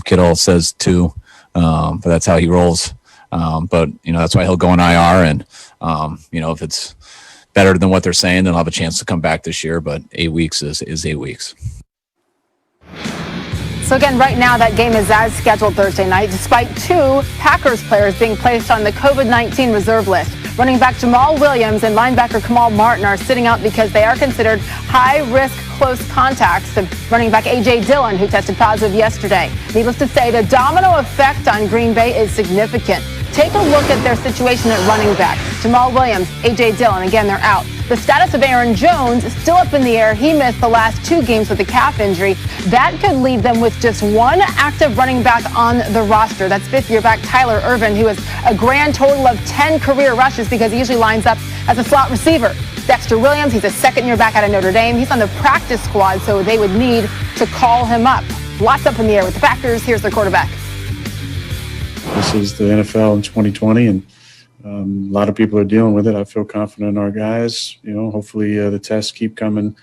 Kittle says 2, but that's how he rolls. But, that's why he'll go on IR. And, if it's better than what they're saying, then he'll have a chance to come back this year. But 8 weeks is 8 weeks. So again, right now that game is as scheduled Thursday night, despite 2 Packers players being placed on the COVID-19 reserve list. Running back Jamal Williams and linebacker Kamal Martin are sitting out because they are considered high-risk close contacts to running back A.J. Dillon, who tested positive yesterday. Needless to say, the domino effect on Green Bay is significant. Take a look at their situation at running back. Jamal Williams, A.J. Dillon, again, they're out. The status of Aaron Jones is still up in the air. He missed the last 2 games with a calf injury. That could leave them with just 1 active running back on the roster. That's 5th-year back Tyler Ervin, who has a grand total of 10 career rushes because he usually lines up as a slot receiver. Dexter Williams, he's a 2nd-year back out of Notre Dame. He's on the practice squad, so they would need to call him up. Lots up in the air with the Packers. Here's their quarterback. This is the NFL in 2020, and a lot of people are dealing with it. I feel confident in our guys. Hopefully the tests keep coming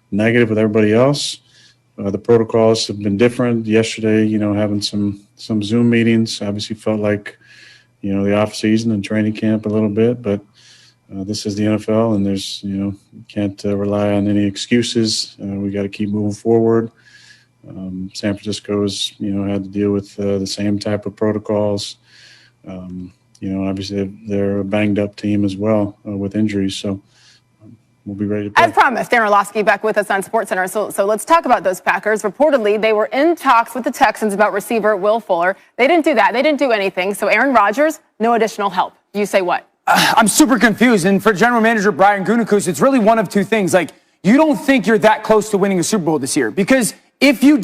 negative with everybody else. The protocols have been different. Yesterday, having some Zoom meetings obviously felt like, the off season and training camp a little bit, but this is the NFL, and there's, you can't rely on any excuses. We got to keep moving forward. San Francisco's, had to deal with the same type of protocols. Obviously they're a banged up team as well with injuries. So we'll be ready to play. As promised, Aaron Orlovsky back with us on SportsCenter. So let's talk about those Packers. Reportedly, they were in talks with the Texans about receiver Will Fuller. They didn't do that. They didn't do anything. So Aaron Rodgers, no additional help. You say what? I'm super confused. And for general manager Brian Gutekunst, it's really one of 2 things. Like, you don't think you're that close to winning a Super Bowl this year, because if you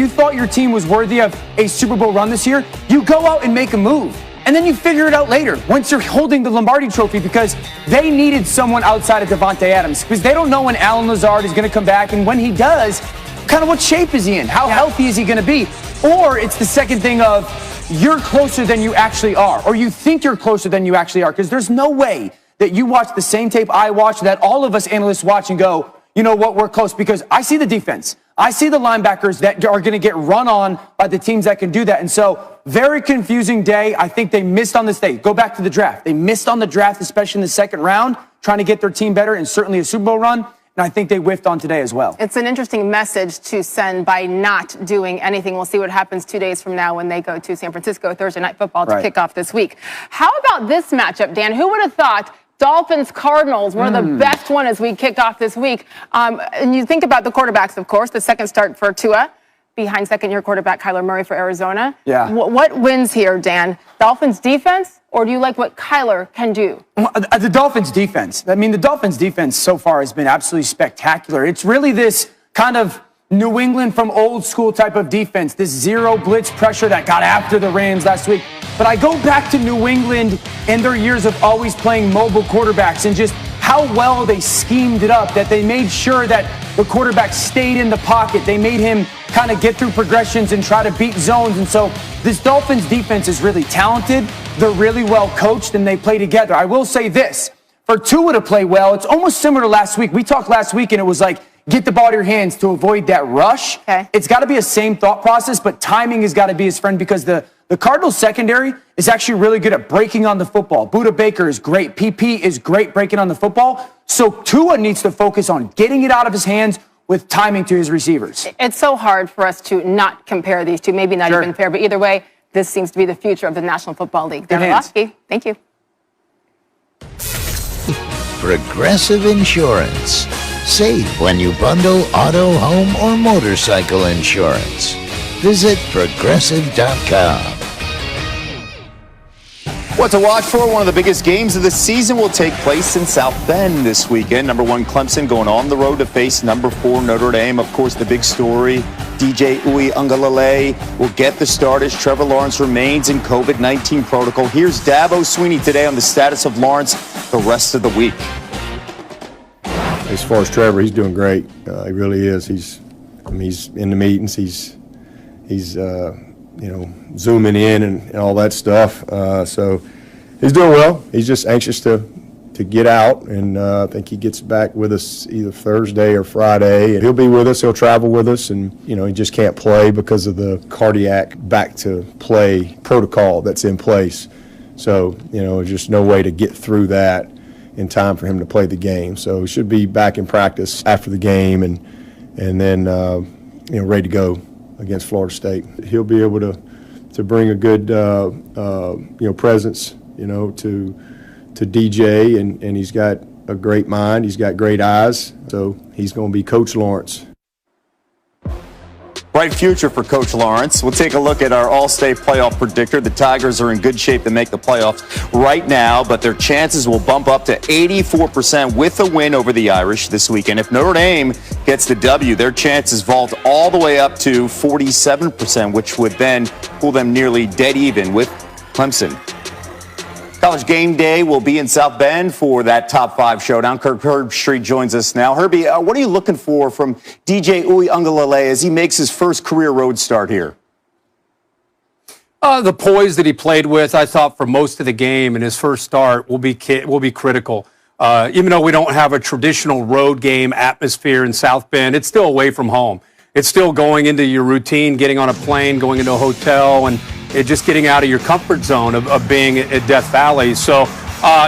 thought your team was worthy of a Super Bowl run this year, you go out and make a move. And then you figure it out later once you're holding the Lombardi trophy, because they needed someone outside of Devontae Adams, because they don't know when Allen Lazard is going to come back. And when he does, kind of what shape is he in? How healthy is he going to be? Or it's the second thing of you're closer than you actually are, or you think you're closer than you actually are, because there's no way that you watch the same tape I watch, that all of us analysts watch and go, you know what, we're close, because I see the defense. I see the linebackers that are going to get run on by the teams that can do that. And so, very confusing day. I think they missed on this day. Go back to the draft. They missed on the draft, especially in the 2nd round, trying to get their team better and certainly a Super Bowl run. And I think they whiffed on today as well. It's an interesting message to send by not doing anything. We'll see what happens 2 days from now when they go to San Francisco Thursday Night Football to kick off this week. How about this matchup, Dan? Who would have thought Dolphins-Cardinals, one of the best one as we kick off this week. And you think about the quarterbacks, of course, the second start for Tua, behind 2nd-year quarterback Kyler Murray for Arizona. Yeah. What wins here, Dan? Dolphins defense, or do you like what Kyler can do? The Dolphins defense. I mean, the Dolphins defense so far has been absolutely spectacular. It's really this kind of New England from old school type of defense, this zero blitz pressure that got after the Rams last week. But I go back to New England and their years of always playing mobile quarterbacks and just how well they schemed it up, that they made sure that the quarterback stayed in the pocket. They made him kind of get through progressions and try to beat zones. And so this Dolphins defense is really talented. They're really well coached and they play together. I will say this, for Tua to play well, it's almost similar to last week. We talked last week and it was like, get the ball to your hands to avoid that rush. Okay. It's got to be a same thought process, but timing has got to be his friend, because the Cardinals secondary is actually really good at breaking on the football. Budda Baker is great. PP is great breaking on the football. So Tua needs to focus on getting it out of his hands with timing to his receivers. It's so hard for us to not compare these two. Maybe not even fair, but either way, this seems to be the future of the National Football League. Dan Orlovsky, thank you. Progressive Insurance. Save when you bundle auto, home, or motorcycle insurance. Visit Progressive.com. What to watch for? One of the biggest games of the season will take place in South Bend this weekend. Number 1 Clemson going on the road to face number 4 Notre Dame. Of course, the big story, DJ Uiagalelei will get the start as Trevor Lawrence remains in COVID-19 protocol. Here's Dabo Swinney today on the status of Lawrence the rest of the week. As far as Trevor, he's doing great. He really is. He's in the meetings. He's zooming in and all that stuff. So he's doing well. He's just anxious to to get out, and I think he gets back with us either Thursday or Friday. And he'll be with us. He'll travel with us, and he just can't play because of the cardiac back to play protocol that's in place. So just no way to get through that in time for him to play the game. So he should be back in practice after the game, and then ready to go against Florida State. He'll be able to bring a good presence to DJ, and he's got a great mind. He's got great eyes. So he's going to be Coach Lawrence. Bright future for Coach Lawrence. We'll take a look at our All-State playoff predictor. The Tigers are in good shape to make the playoffs right now, but their chances will bump up to 84% with a win over the Irish this weekend. If Notre Dame gets the W, their chances vault all the way up to 47%, which would then pull them nearly dead even with Clemson. College Game Day will be in South Bend for that top 5 showdown. Kirk Herbstreit joins us now. Herbie, what are you looking for from DJ Uiagalelei as he makes his first career road start here? The poise that he played with, I thought, for most of the game in his first start will be critical. Even though we don't have a traditional road game atmosphere in South Bend, it's still away from home. It's still going into your routine, getting on a plane, going into a hotel, and just getting out of your comfort zone of being at Death Valley. So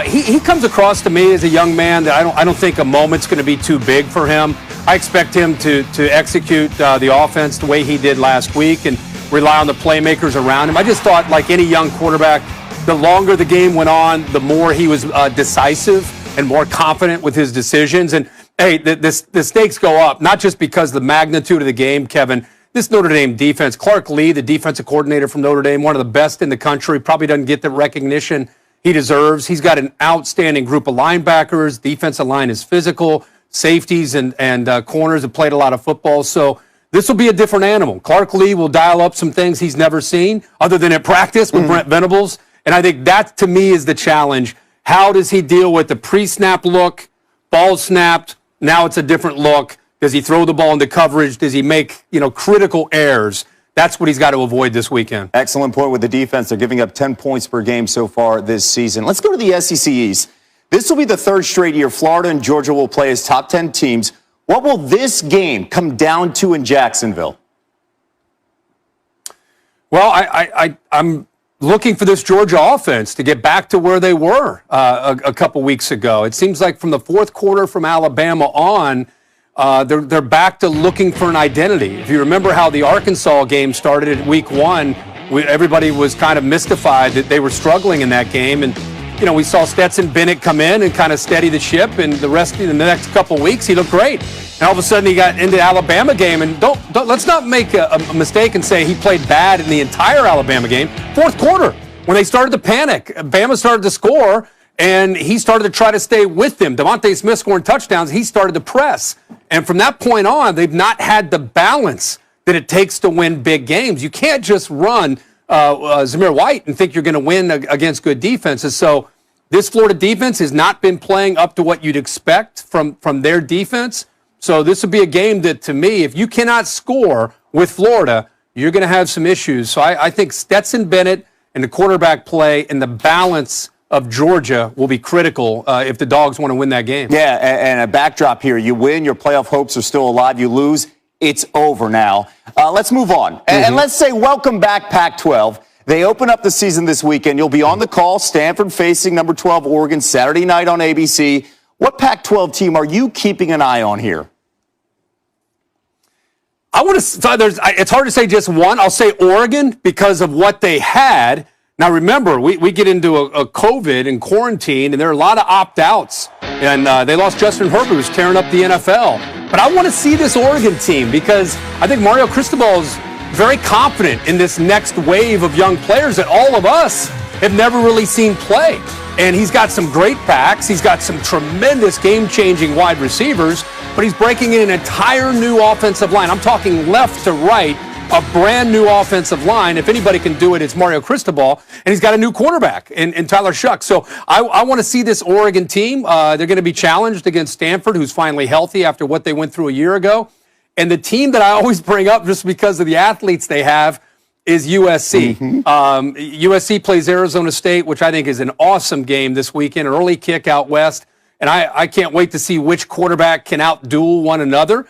he comes across to me as a young man that I don't think a moment's going to be too big for him. I expect him to execute the offense the way he did last week and rely on the playmakers around him. I just thought, like any young quarterback, the longer the game went on, the more he was decisive and more confident with his decisions. And hey, the stakes go up, not just because of the magnitude of the game, Kevin. This Notre Dame defense, Clark Lee, the defensive coordinator from Notre Dame, one of the best in the country, probably doesn't get the recognition he deserves. He's got an outstanding group of linebackers. Defensive line is physical. Safeties and corners have played a lot of football. So this will be a different animal. Clark Lee will dial up some things he's never seen other than at practice with Brent Venables. And I think that, to me, is the challenge. How does he deal with the pre-snap look, ball snapped, now it's a different look? Does he throw the ball into coverage? Does he make, critical errors? That's what he's got to avoid this weekend. Excellent point with the defense. They're giving up 10 points per game so far this season. Let's go to the SEC East. This will be the third straight year Florida and Georgia will play as top 10 teams. What will this game come down to in Jacksonville? Well, I'm looking for this Georgia offense to get back to where they were a couple weeks ago. It seems like from the fourth quarter from Alabama on, they're back to looking for an identity. If you remember how the Arkansas game started in week 1, everybody was kind of mystified that they were struggling in that game. And, we saw Stetson Bennett come in and kind of steady the ship. And the next couple weeks, he looked great. And all of a sudden, he got into the Alabama game. And let's not make a mistake and say he played bad in the entire Alabama game. Fourth quarter, when they started to panic, Bama started to score. And he started to try to stay with them. DeVonta Smith scoring touchdowns. He started to press. And from that point on, they've not had the balance that it takes to win big games. You can't just run Zamir White and think you're going to win against good defenses. So this Florida defense has not been playing up to what you'd expect from their defense. So this would be a game that, to me, if you cannot score with Florida, you're going to have some issues. So I think Stetson Bennett and the quarterback play and the balance of Georgia will be critical if the Dogs want to win that game. Yeah, and a backdrop here. You win, your playoff hopes are still alive. You lose, it's over now. Let's move on. And let's say welcome back, Pac-12. They open up the season this weekend. You'll be on the call. Stanford facing number 12 Oregon Saturday night on ABC. What Pac-12 team are you keeping an eye on here? It's hard to say just one. I'll say Oregon because of what they had. Now, remember, we get into a COVID and quarantine, and there are a lot of opt-outs. And they lost Justin Herbert, who's tearing up the NFL. But I want to see this Oregon team because I think Mario Cristobal is very confident in this next wave of young players that all of us have never really seen play. And he's got some great backs. He's got some tremendous game-changing wide receivers. But he's breaking in an entire new offensive line. I'm talking left to right. A brand new offensive line. If anybody can do it, it's Mario Cristobal. And he's got a new quarterback in Tyler Shuck. So I want to see this Oregon team. They're going to be challenged against Stanford, who's finally healthy after what they went through a year ago. And the team that I always bring up just because of the athletes they have is USC. USC plays Arizona State, which I think is an awesome game this weekend, early kick out west. And I can't wait to see which quarterback can outduel one another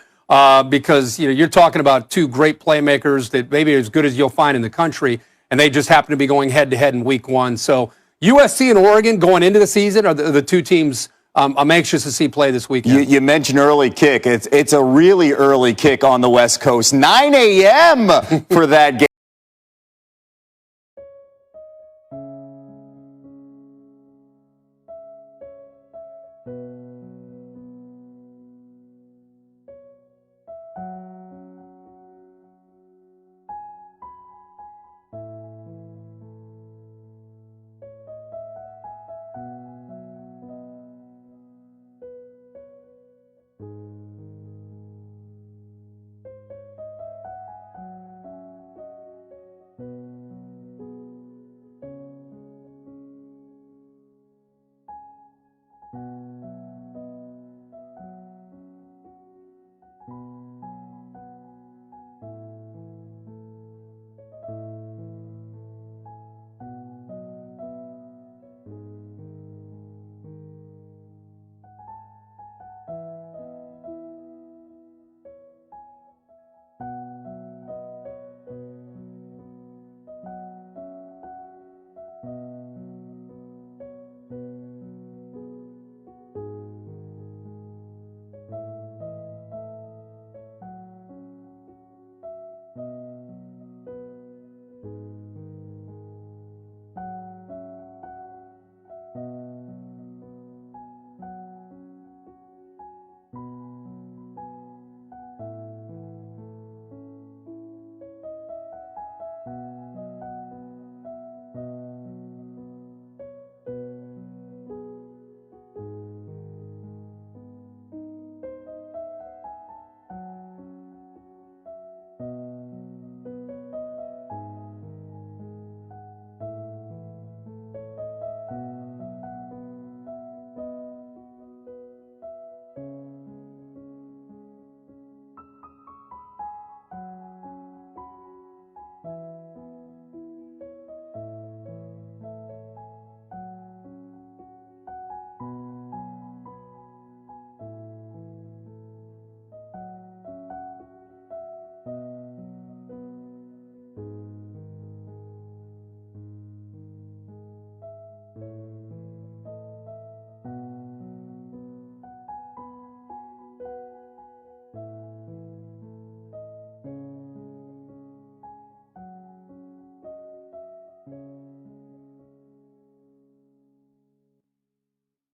because you're talking about two great playmakers that maybe are as good as you'll find in the country, and they just happen to be going head-to-head in week one. So USC and Oregon going into the season are the two teams I'm anxious to see play this weekend. You mentioned early kick. It's a really early kick on the West Coast. 9 a.m. for that game.